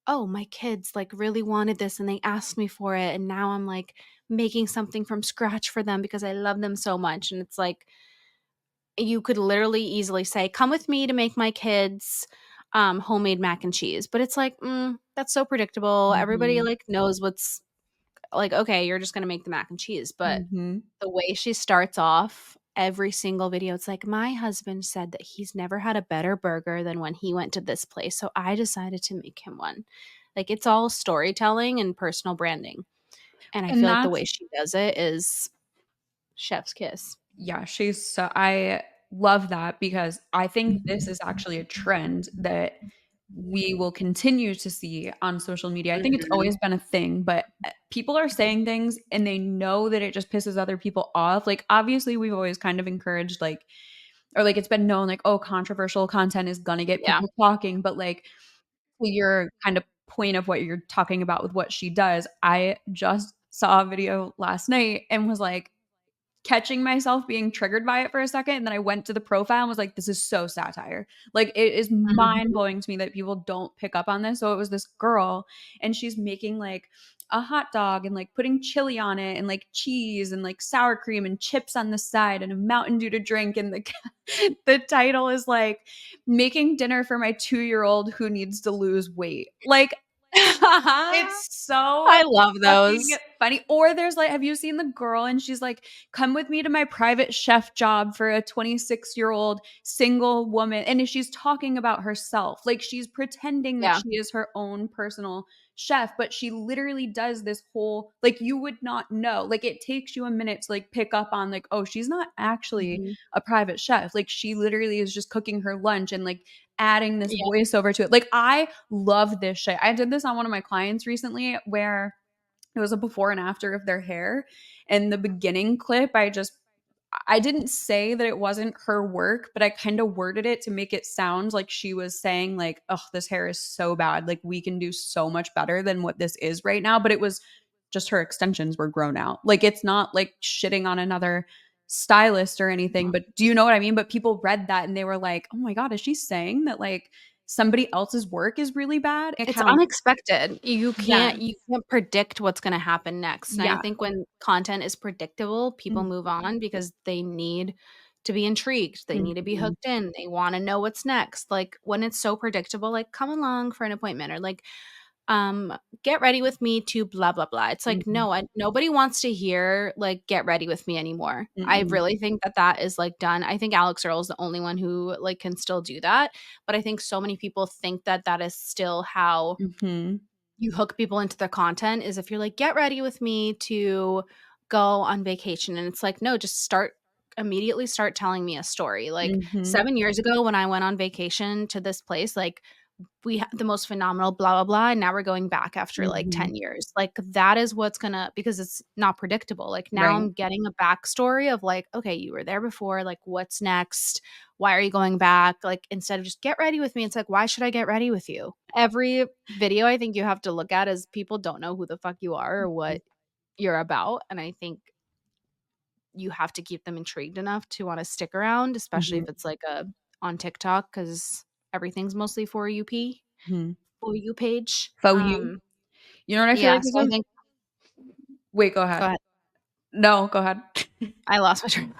Speaker 3: oh, my kids like really wanted this and they asked me for it. And now I'm like making something from scratch for them because I love them so much. And it's like, you could literally easily say, come with me to make my kids homemade mac and cheese. But it's like, that's so predictable. Everybody like knows what's like, okay, you're just going to make the mac and cheese. But the way she starts off every single video, it's like, my husband said that he's never had a better burger than when he went to this place. So I decided to make him one. Like, it's all storytelling and personal branding. And I feel like the way she does it is chef's kiss.
Speaker 2: Yeah, I love that because I think this is actually a trend that we will continue to see on social media. I think it's always been a thing, but people are saying things and they know that it just pisses other people off. Like, obviously, we've always kind of encouraged, like, or like it's been known, like, oh, controversial content is gonna get people talking. But like, to your kind of point of what you're talking about with what she does, I just saw a video last night and was like, catching myself being triggered by it for a second. And then I went to the profile and was like, this is so satire. Like, it is mind blowing to me that people don't pick up on this. So it was this girl and she's making like a hot dog and like putting chili on it and like cheese and like sour cream and chips on the side and a Mountain Dew to drink. And the title is like, making dinner for my 2-year-old who needs to lose weight. Like, it's so
Speaker 3: I love those.
Speaker 2: funny. Or there's like, have you seen the girl and she's like, come with me to my private chef job for a 26-year-old single woman. And she's talking about herself. Like, she's pretending that she is her own personal chef, but she literally does this whole, like, you would not know. Like, it takes you a minute to like pick up on like, oh, she's not actually a private chef. Like, she literally is just cooking her lunch and like adding this voiceover to it. Like, I love this shit. I did this on one of my clients recently where it was a before and after of their hair. And the beginning clip, I didn't say that it wasn't her work, but I kind of worded it to make it sound like she was saying like, oh, this hair is so bad. Like, we can do so much better than what this is right now. But it was just her extensions were grown out. Like, it's not like shitting on another stylist or anything, but do you know what I mean? But people read that and they were like, oh my God, is she saying that like somebody else's work is really bad?
Speaker 3: It's unexpected. You can't predict what's going to happen next. And I think when content is predictable, people move on because they need to be intrigued. They need to be hooked in. They want to know what's next. Like, when it's so predictable, like, come along for an appointment, or like, get ready with me to blah blah blah. It's like, no, nobody wants to hear like, get ready with me anymore. I really think that is like done. I think Alex Earl is the only one who like can still do that, but I think so many people think that is still how you hook people into their content, is if you're like, get ready with me to go on vacation. And it's like, no, just immediately start telling me a story. Like, 7 years ago when I went on vacation to this place, like, we had the most phenomenal blah blah blah, and now we're going back after like 10 years. Like, that is what's gonna, because it's not predictable. Like, now I'm getting a backstory of like, okay, you were there before, like, what's next, why are you going back? Like, instead of just get ready with me, it's like, why should I get ready with you? Every video I think you have to look at is people don't know who the fuck you are or what you're about. And I think you have to keep them intrigued enough to want to stick around, especially if it's like on TikTok, because everything's mostly for for you page.
Speaker 2: For you. You know what I feel like is
Speaker 3: so I think
Speaker 2: Wait, go ahead. No, go ahead.
Speaker 3: I lost my train.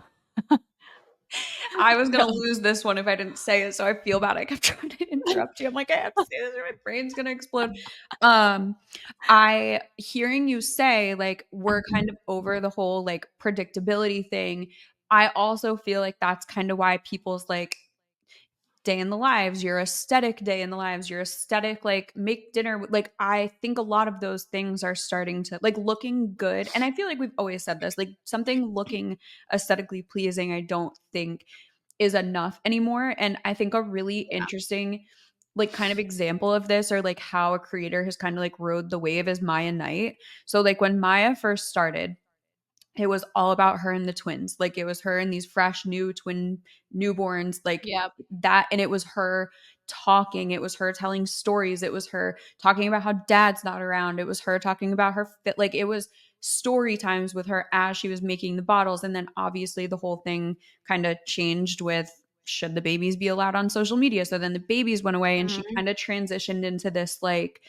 Speaker 2: I was gonna lose this one if I didn't say it, so I feel bad. I kept trying to interrupt you. I'm like, I have to say this or my brain's gonna explode. I hearing you say like we're kind of over the whole like predictability thing. I also feel like that's kind of why people's like day in the lives, your aesthetic day in the lives, your aesthetic like make dinner, like I think a lot of those things are starting to like looking good. And I feel like we've always said this, like something looking aesthetically pleasing, I don't think is enough anymore. And I think a really interesting like kind of example of this, or like how a creator has kind of like rode the wave, is Maya Knight. So like when Maya first started, it was all about her and the twins. Like it was her and these fresh new twin newborns, like that. And it was her talking. It was her telling stories. It was her talking about how dad's not around. It was her talking about her fit. Like it was story times with her as she was making the bottles. And then obviously the whole thing kind of changed with, should the babies be allowed on social media? So then the babies went away and she kind of transitioned into this like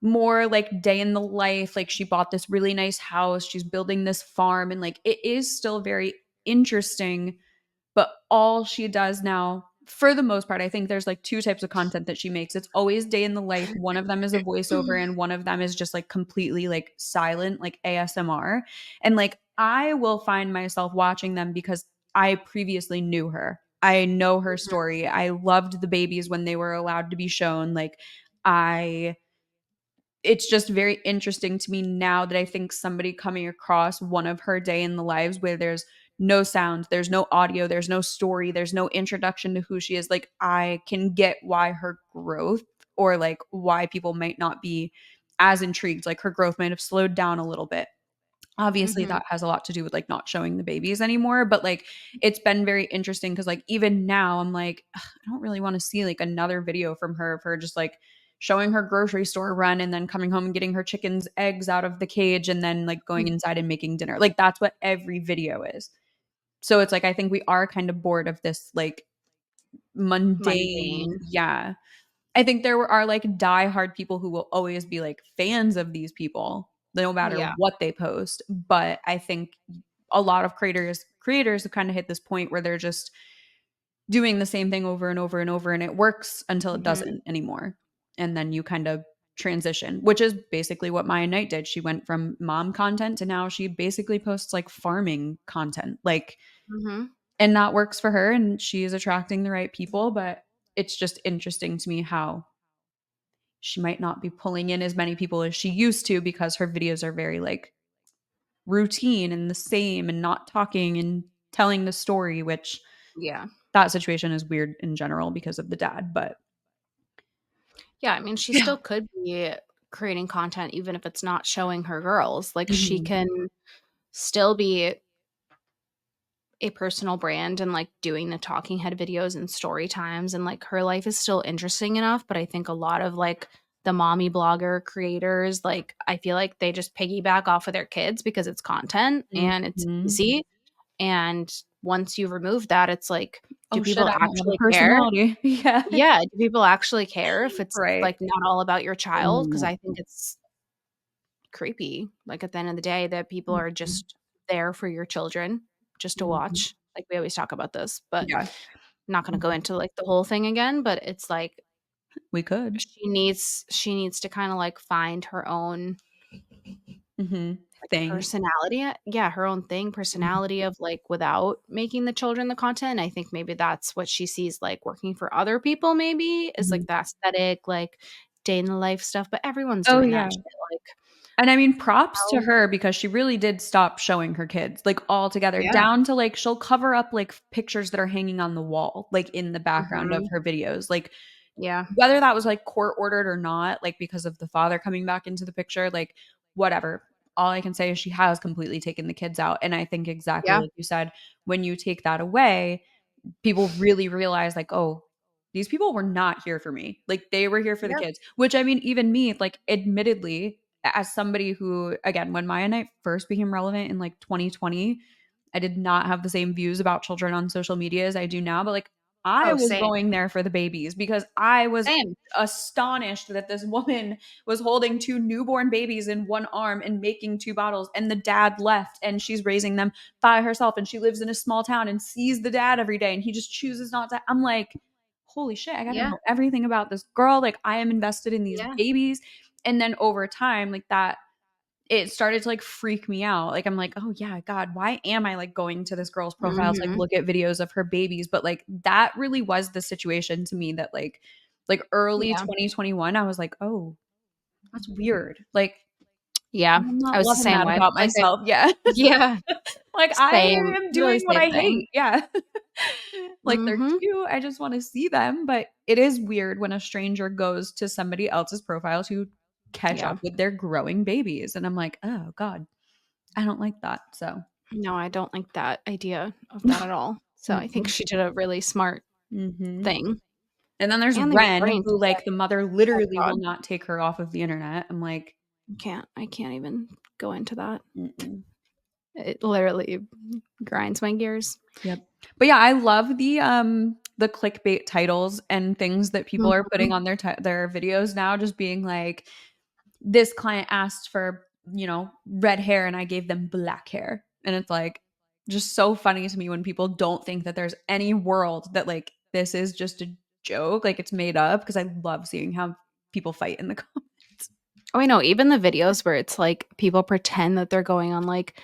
Speaker 2: more like day in the life. Like she bought this really nice house, she's building this farm, and like it is still very interesting. But all she does now, for the most part, I think there's like two types of content that she makes. It's always day in the life. One of them is a voiceover and one of them is just like completely like silent, like ASMR. And like I will find myself watching them because I previously knew her. I know her story. I loved the babies when they were allowed to be shown. Like I it's just very interesting to me now that I think somebody coming across one of her day in the lives where there's no sound, there's no audio, there's no story, there's no introduction to who she is. Like I can get why her growth, or like why people might not be as intrigued. Like her growth might have slowed down a little bit. Obviously that has a lot to do with like not showing the babies anymore, but like it's been very interesting because like even now I'm like, I don't really want to see like another video from her of her just like showing her grocery store run and then coming home and getting her chicken's eggs out of the cage and then like going inside and making dinner. Like that's what every video is. So it's like I think we are kind of bored of this like mundane. Yeah. I think there are like diehard people who will always be like fans of these people, no matter what they post. But I think a lot of creators have kind of hit this point where they're just doing the same thing over and over and over, and it works until it doesn't anymore. And then you kind of transition, which is basically what Maya Knight did. She went from mom content to now she basically posts like farming content, like, and that works for her and she is attracting the right people. But it's just interesting to me how she might not be pulling in as many people as she used to because her videos are very like routine and the same and not talking and telling the story, which that situation is weird in general because of the dad. But
Speaker 3: I mean, she still could be creating content even if it's not showing her girls. Like she can still be a personal brand and like doing the talking head videos and story times, and like her life is still interesting enough. But I think a lot of like the mommy blogger creators, like I feel like they just piggyback off of their kids because it's content and it's easy. And once you remove that, it's like, do people actually care? Yeah. Do people actually care if it's like not all about your child? Because I think it's creepy. Like at the end of the day, that people are just there for your children just to watch. Like we always talk about this, but I'm not going to go into like the whole thing again, but it's like
Speaker 2: we could.
Speaker 3: She needs to kind of like find her own
Speaker 2: thing,
Speaker 3: personality. Yeah, her own thing, personality of like without making the children the content. I think maybe that's what she sees like working for other people. Maybe is like the aesthetic, like day in the life stuff. But everyone's doing that shit, like.
Speaker 2: And I mean, props to her because she really did stop showing her kids like all together, down to like she'll cover up like pictures that are hanging on the wall, like in the background of her videos. Like, whether that was like court ordered or not, like because of the father coming back into the picture, like whatever. All I can say is she has completely taken the kids out. And I think exactly like you said, when you take that away, people really realize like, oh, these people were not here for me. Like they were here for the kids, which I mean, even me, like admittedly, as somebody who, again, when Maya and I first became relevant in like 2020, I did not have the same views about children on social media as I do now. But like I was going there for the babies because I was astonished that this woman was holding 2 newborn babies in one arm and making 2 bottles, and the dad left and she's raising them by herself, and she lives in a small town and sees the dad every day and he just chooses not to. I'm like, holy shit, I gotta know everything about this girl. Like I am invested in these babies. And then over time, like that, it started to like freak me out. Like I'm like, oh yeah, God, why am I like going to this girl's profile to like look at videos of her babies? But like that really was the situation to me that like early 2021, I was like, oh, that's weird. Like, I'm not
Speaker 3: I was the
Speaker 2: loving
Speaker 3: same
Speaker 2: that
Speaker 3: way.
Speaker 2: about myself. Yeah. Like I
Speaker 3: Same.
Speaker 2: am doing what I hate. Yeah. Like they're
Speaker 3: Mhm.
Speaker 2: cute. I just want to see them. But it is weird when a stranger goes to somebody else's profile to catch up with their growing babies. And I'm like, oh God, I don't like that. So
Speaker 3: No, I don't like that idea of that at all. So I think she did a really smart thing.
Speaker 2: And then there's
Speaker 3: And the
Speaker 2: Ren,
Speaker 3: brain
Speaker 2: who like the mother
Speaker 3: oh
Speaker 2: literally will
Speaker 3: god.
Speaker 2: not take her off of the internet. I'm like,
Speaker 3: I can't even go into that.
Speaker 2: mm-mm.
Speaker 3: It literally grinds my gears.
Speaker 2: Yep. But yeah, I love the clickbait titles and things that people are putting on their videos now, just being like, this client asked for, you know, red hair and I gave them black hair. And it's like just so funny to me when people don't think that there's any world that like this is just a joke, like it's made up, because I love seeing how people fight in the comments.
Speaker 3: Oh, I know. Even the videos where it's like people pretend that they're going on like,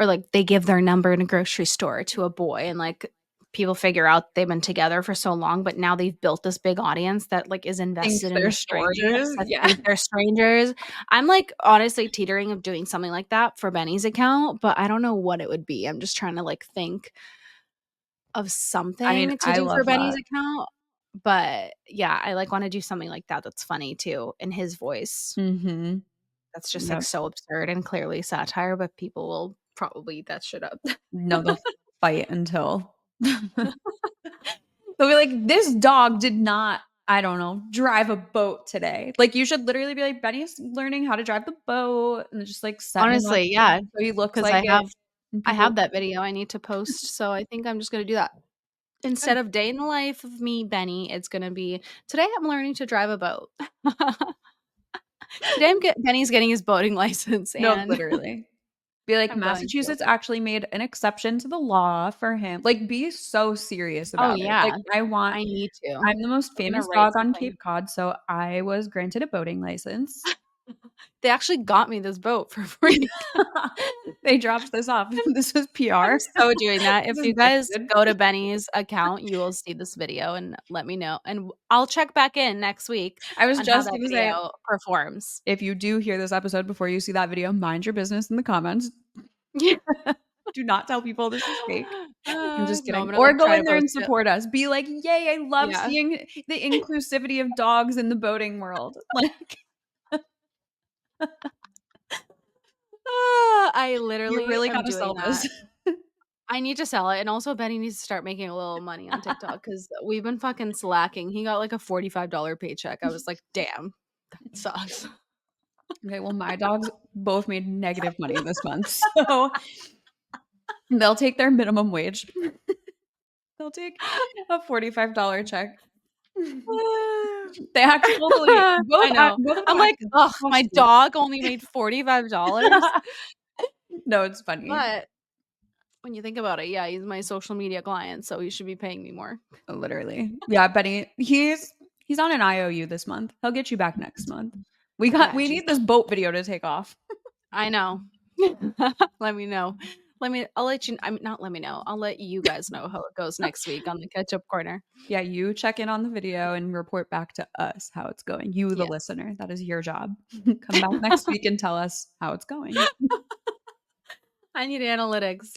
Speaker 3: or like they give their number in a grocery store to a boy, and like people figure out they've been together for so long, but now they've built this big audience that like is invested in
Speaker 2: They're
Speaker 3: the story.
Speaker 2: strangers. Yeah.
Speaker 3: Think they're strangers. I'm like honestly teetering of doing something like that for Benny's account, but I don't know what it would be. I'm just trying to like think of something to
Speaker 2: I
Speaker 3: do for
Speaker 2: love
Speaker 3: Benny's
Speaker 2: that.
Speaker 3: account. But yeah, I like want to do something like that that's funny too in his voice.
Speaker 2: Mm-hmm.
Speaker 3: That's just like so absurd and clearly satire, but people will probably eat that shit up.
Speaker 2: No, they'll fight until they'll be like, this dog did not, I don't know, drive a boat today. Like you should literally be like, Benny's learning how to drive the boat, and just like setting him up
Speaker 3: Honestly, yeah,
Speaker 2: so he looks
Speaker 3: 'cause
Speaker 2: like it.
Speaker 3: I have that video I need to post, so I think I'm just gonna do that. Instead of day in the life of me, Benny, it's gonna be, today I'm learning to drive a boat. Today Benny's getting his boating license,
Speaker 2: No,
Speaker 3: and
Speaker 2: literally. Be like,
Speaker 3: I'm going to.
Speaker 2: Massachusetts actually made an exception to the law for him. Like, be so serious
Speaker 3: Oh,
Speaker 2: about it.
Speaker 3: yeah.
Speaker 2: Like,
Speaker 3: I need to.
Speaker 2: I'm the most
Speaker 3: I'm gonna
Speaker 2: famous
Speaker 3: write
Speaker 2: dog on
Speaker 3: something.
Speaker 2: Cape Cod, so I was granted a boating license.
Speaker 3: They actually got me this boat for free.
Speaker 2: They dropped this off. This was PR.
Speaker 3: I'm so doing that. If
Speaker 2: This is
Speaker 3: you guys
Speaker 2: gifted.
Speaker 3: go to Benny's account, you will see this video and let me know. And I'll check back in next week
Speaker 2: I was
Speaker 3: on how
Speaker 2: just
Speaker 3: that
Speaker 2: gonna say,
Speaker 3: video performs.
Speaker 2: if you do hear this episode before you see that video, mind your business in the comments. Do not tell people this is fake. I'm just
Speaker 3: No, I'm
Speaker 2: kidding.
Speaker 3: gonna
Speaker 2: Or
Speaker 3: like
Speaker 2: go
Speaker 3: try
Speaker 2: in
Speaker 3: to
Speaker 2: there and
Speaker 3: post it.
Speaker 2: support us. Be like, yay, I love
Speaker 3: Yeah.
Speaker 2: seeing the inclusivity of dogs in the boating world. Like,
Speaker 3: I literally
Speaker 2: you really
Speaker 3: am
Speaker 2: gotta
Speaker 3: doing
Speaker 2: sell
Speaker 3: that.
Speaker 2: this.
Speaker 3: I need to sell it, and also Benny needs to start making a little money on TikTok because we've been fucking slacking. He got like a $45 paycheck. I was like, damn, that sucks.
Speaker 2: Okay, well, my dogs both made negative money this month. So they'll take their minimum wage. They'll take a $45 check. They actually both
Speaker 3: I know.
Speaker 2: both of them
Speaker 3: I'm like,
Speaker 2: actually
Speaker 3: ugh, my
Speaker 2: cost me.
Speaker 3: dog only made $45.
Speaker 2: No, it's funny.
Speaker 3: But when you think about it, yeah, he's my social media client, so he should be paying me more.
Speaker 2: Literally. Yeah, Benny, he's on an IOU this month. He'll get you back next month. We need this boat video to take off.
Speaker 3: I know. Let me know. I'll let you, not let me know. I'll let you guys know how it goes next week on the catch up corner.
Speaker 2: Yeah, you check in on the video and report back to us how it's going. You, the listener, that is your job. Come back next week and tell us how it's going.
Speaker 3: I need analytics.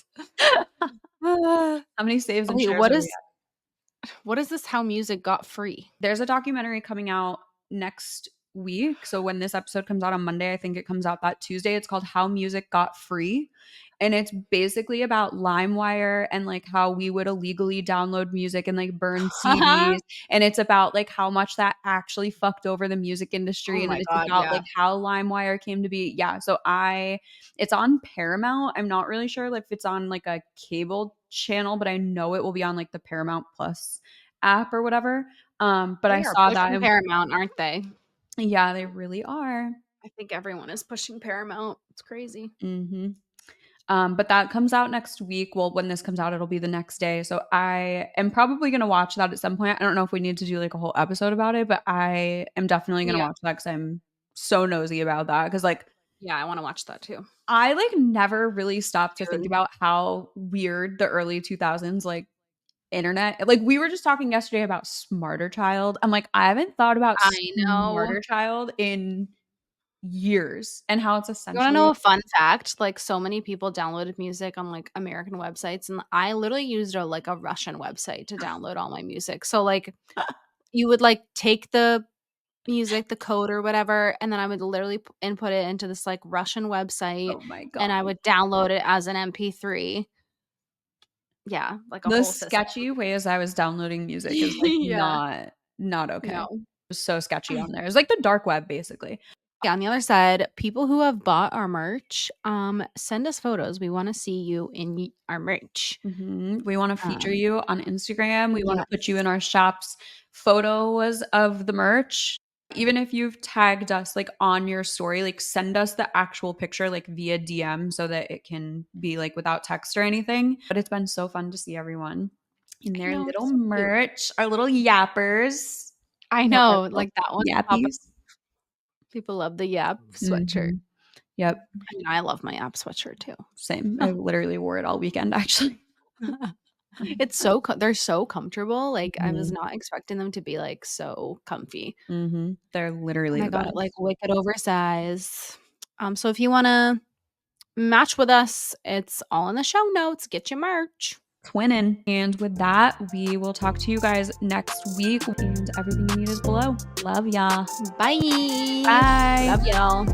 Speaker 2: How many saves and shares
Speaker 3: what is this? How music got free?
Speaker 2: There's a documentary coming out next week. So when this episode comes out on Monday, I think it comes out that Tuesday. It's called How Music Got Free. And it's basically about LimeWire and like how we would illegally download music and like burn CDs. And it's about like how much that actually fucked over the music industry. And it's about like how LimeWire came to be. Yeah. So it's on Paramount. I'm not really sure if it's on like a cable channel, but I know it will be on like the Paramount Plus app or whatever. But I saw that
Speaker 3: Paramount, aren't they?
Speaker 2: Yeah, they really are.
Speaker 3: I think everyone is pushing Paramount. It's crazy.
Speaker 2: But that comes out next week. Well, when this comes out, it'll be the next day. So I am probably going to watch that at some point. I don't know if we need to do like a whole episode about it, but I am definitely going to watch that because I'm so nosy about that. Because like,
Speaker 3: yeah, I want to watch that too.
Speaker 2: I like never really stopped to think about how weird the early 2000s like internet. Like we were just talking yesterday about Smarter Child. I'm like, I haven't thought about Smarter Child in years and how it's essentially.
Speaker 3: You want to know a fun fact? Like so many people downloaded music on like American websites, and I literally used a Russian website to download all my music. So like you would like take the music, the code or whatever, and then I would literally input it into this like Russian website.
Speaker 2: Oh my God.
Speaker 3: And I would download it as an MP3. Yeah, like a
Speaker 2: the
Speaker 3: whole
Speaker 2: sketchy ways I was downloading music is like not okay. No. It was so sketchy on there. It was like the dark web basically.
Speaker 3: Yeah, on the other side, people who have bought our merch, send us photos. We want to see you in our merch.
Speaker 2: We want to feature you on Instagram. We want to put you in our shop's photos of the merch. Even if you've tagged us like on your story, like send us the actual picture like via DM so that it can be like without text or anything. But it's been so fun to see everyone in their little merch, our little yappers.
Speaker 3: I know, like that one.
Speaker 2: Yappies.
Speaker 3: People love the Yap sweatshirt.
Speaker 2: Yep.
Speaker 3: I mean, I love my Yap sweatshirt too.
Speaker 2: Same. I literally wore it all weekend actually.
Speaker 3: It's so they're so comfortable. Like I was not expecting them to be like so comfy.
Speaker 2: They're literally
Speaker 3: I got it like wicked oversized. So if you want to match with us, it's all in the show notes. Get your merch.
Speaker 2: Twinning. And with that, we will talk to you guys next week. And everything you need is below. Love y'all.
Speaker 3: Bye.
Speaker 2: Bye.
Speaker 3: Love y'all.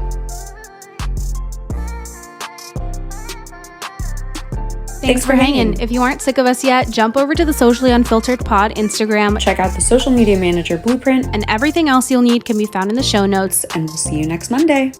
Speaker 3: Thanks for hanging. If you aren't sick of us yet, jump over to the Socially Unfiltered Pod Instagram.
Speaker 2: Check out the Social Media Manager Blueprint.
Speaker 3: And everything else you'll need can be found in the show notes.
Speaker 2: And we'll see you next Monday.